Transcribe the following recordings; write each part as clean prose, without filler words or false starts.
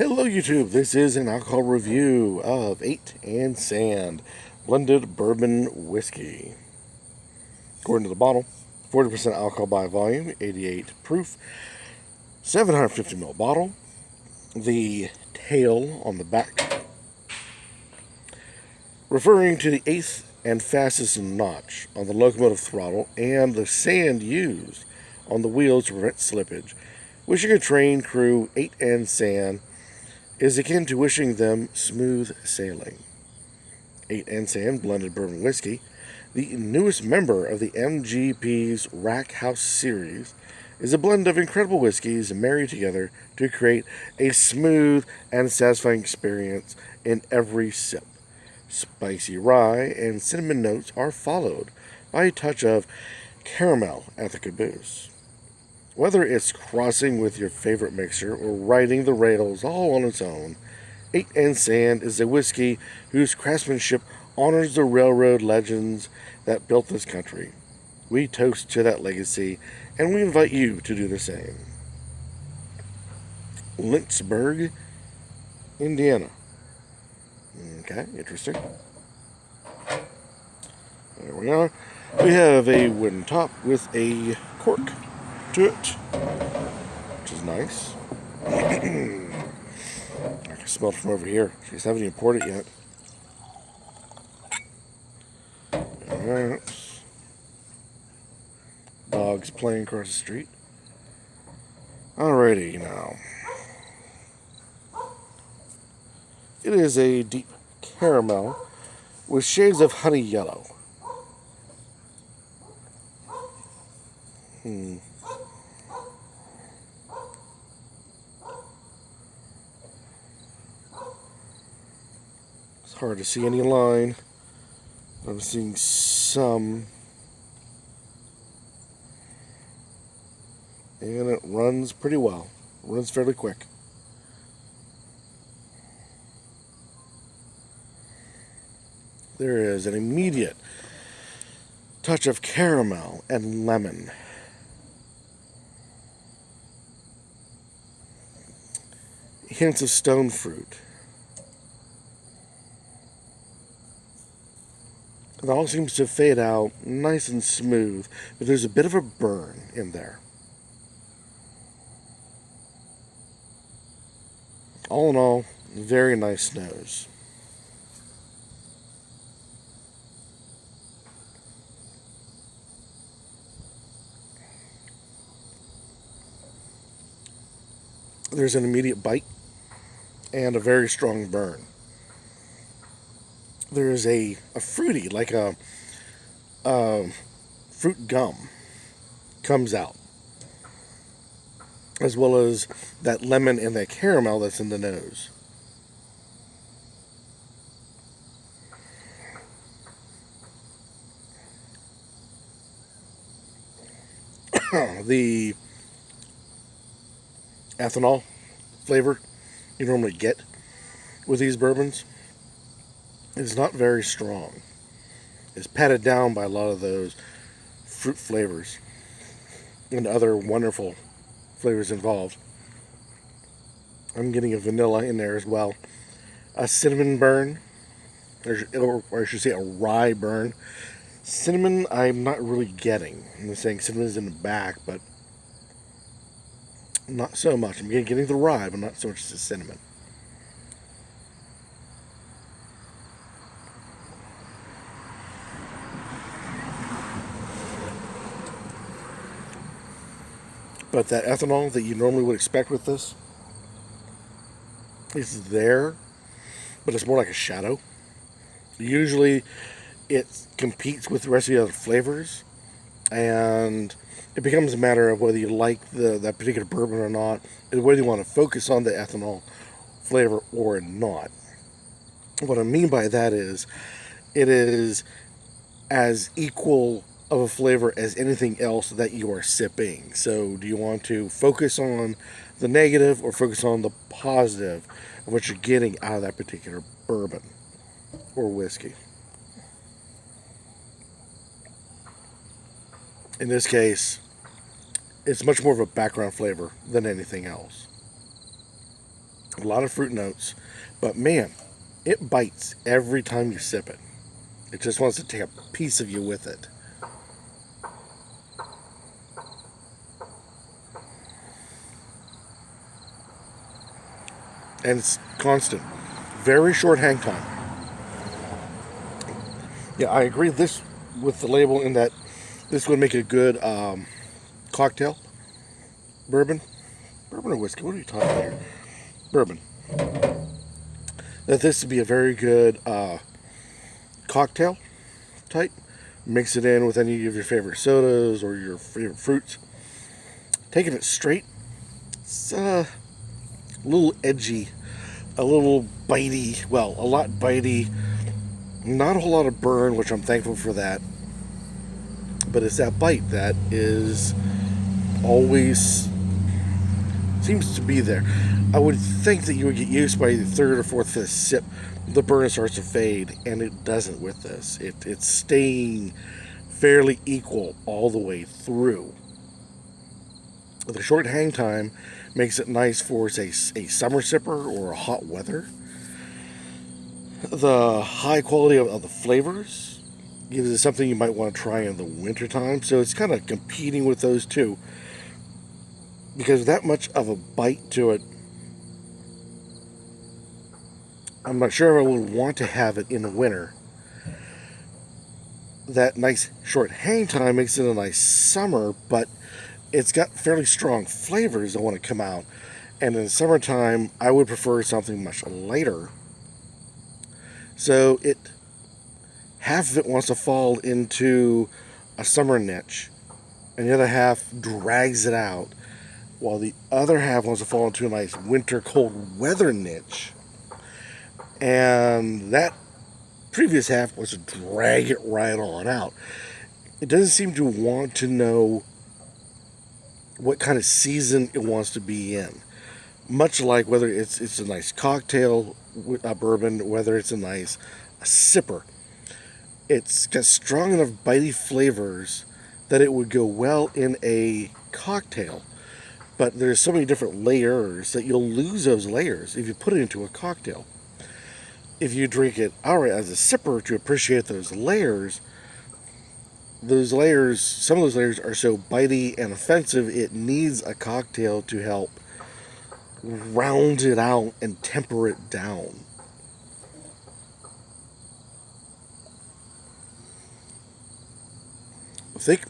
Hello YouTube, this is an alcohol review of 8 and Sand Blended Bourbon Whiskey. According to the bottle, 40% alcohol by volume, 88 proof, 750 ml bottle. The tail on the back, referring to the 8th and fastest notch on the locomotive throttle and the sand used on the wheels to prevent slippage. Wishing a train crew 8 and Sand is akin to wishing them smooth sailing. 8 and Sand Blended Bourbon Whiskey, the newest member of the MGP's Rack House series, is a blend of incredible whiskeys married together to create a smooth and satisfying experience in every sip. Spicy rye and cinnamon notes are followed by a touch of caramel at the caboose. Whether it's crossing with your favorite mixer or riding the rails all on its own, 8 and Sand is a whiskey whose craftsmanship honors the railroad legends that built this country. We toast to that legacy, and we invite you to do the same. Lynchburg, Indiana. Okay, interesting. There we are. We have a wooden top with a cork to it, which is nice. I can smell it from over here. She just haven't even poured it yet. Alright. Dogs playing across the street. Alrighty now. It is a deep caramel with shades of honey yellow. It's hard to see any line. I'm seeing some. And it runs pretty well. It runs fairly quick. There is an immediate touch of caramel and lemon. Hints of stone fruit. It all seems to fade out nice and smooth, but there's a bit of a burn in there. All in all, very nice nose. There's an immediate bite and a very strong burn. There is a fruity, like a fruit gum, comes out, as well as that lemon and that caramel that's in the nose. The ethanol flavor you normally get with these bourbons is not very strong. It's patted down by a lot of those fruit flavors and other wonderful flavors involved. I'm getting a vanilla in there as well. A cinnamon burn, or I should say a rye burn. Cinnamon I'm not really getting. I'm saying cinnamon's in the back, but not so much. I'm getting the rye, but not so much the cinnamon. But that ethanol that you normally would expect with this is there, but it's more like a shadow. Usually it competes with the rest of the other flavors, and it becomes a matter of whether you like that particular bourbon or not, and whether you want to focus on the ethanol flavor or not. What I mean by that is, it is as equal of a flavor as anything else that you are sipping. So do you want to focus on the negative or focus on the positive of what you're getting out of that particular bourbon or whiskey? In this case, it's much more of a background flavor than anything else. A lot of fruit notes. But man, it bites every time you sip it. It just wants to take a piece of you with it. And it's constant. Very short hang time. Yeah, I agree this with the label in that this would make a good cocktail. Bourbon? Bourbon or whiskey? What are you talking about here? Bourbon. That this would be a very good cocktail type. Mix it in with any of your favorite sodas or your favorite fruits. Taking it straight, it's a little edgy, a little bitey. Well, a lot bitey. Not a whole lot of burn, which I'm thankful for that. But it's that bite that is always seems to be there. I would think that you would get used by the third or fourth, fifth sip. The burn starts to fade, and it doesn't with this. It's staying fairly equal all the way through. The short hang time makes it nice for, say, a summer sipper or a hot weather. The high quality of the flavors gives it something you might want to try in the wintertime. So it's kind of competing with those two. Because that much of a bite to it, I'm not sure if I would want to have it in the winter. That nice short hang time makes it a nice summer, but it's got fairly strong flavors that want to come out. And in the summertime, I would prefer something much lighter. So half of it wants to fall into a summer niche, and the other half drags it out, while the other half wants to fall into a nice winter cold weather niche. And that previous half wants to drag it right on out. It doesn't seem to want to know what kind of season it wants to be in. Much like whether it's a nice cocktail, a bourbon, whether it's a sipper. It's got strong enough bitey flavors that it would go well in a cocktail. But there's so many different layers that you'll lose those layers if you put it into a cocktail. If you drink it outright as a sipper to appreciate those layers, some of those layers are so bitey and offensive, it needs a cocktail to help round it out and temper it down. Think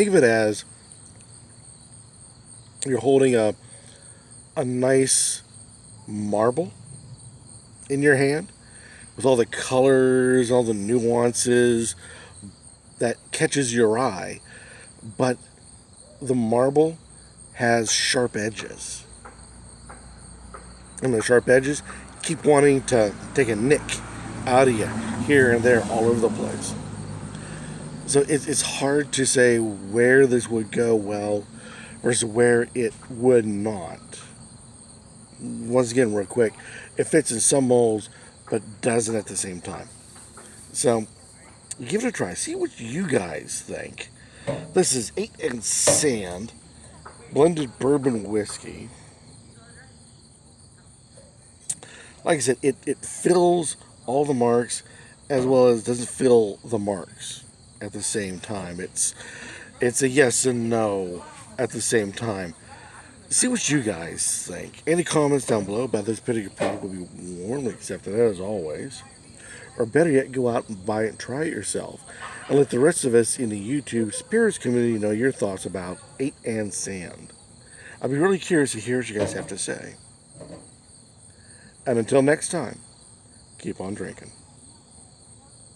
of it as you're holding a nice marble in your hand with all the colors, all the nuances that catches your eye, but the marble has sharp edges. And the sharp edges keep wanting to take a nick out of you here and there all over the place. So it's hard to say where this would go well versus where it would not. Once again, real quick, it fits in some molds but doesn't at the same time. So give it a try. See what you guys think. This is 8 and Sand blended bourbon whiskey. Like I said, it fills all the marks as well as doesn't fill the marks at the same time. It's a yes and no at the same time. See what you guys think. Any comments down below about this particular product will be warmly accepted as always. Or better yet, go out and buy it and try it yourself. And let the rest of us in the YouTube spirits community know your thoughts about 8 and Sand. I'd be really curious to hear what you guys have to say. And until next time, keep on drinking.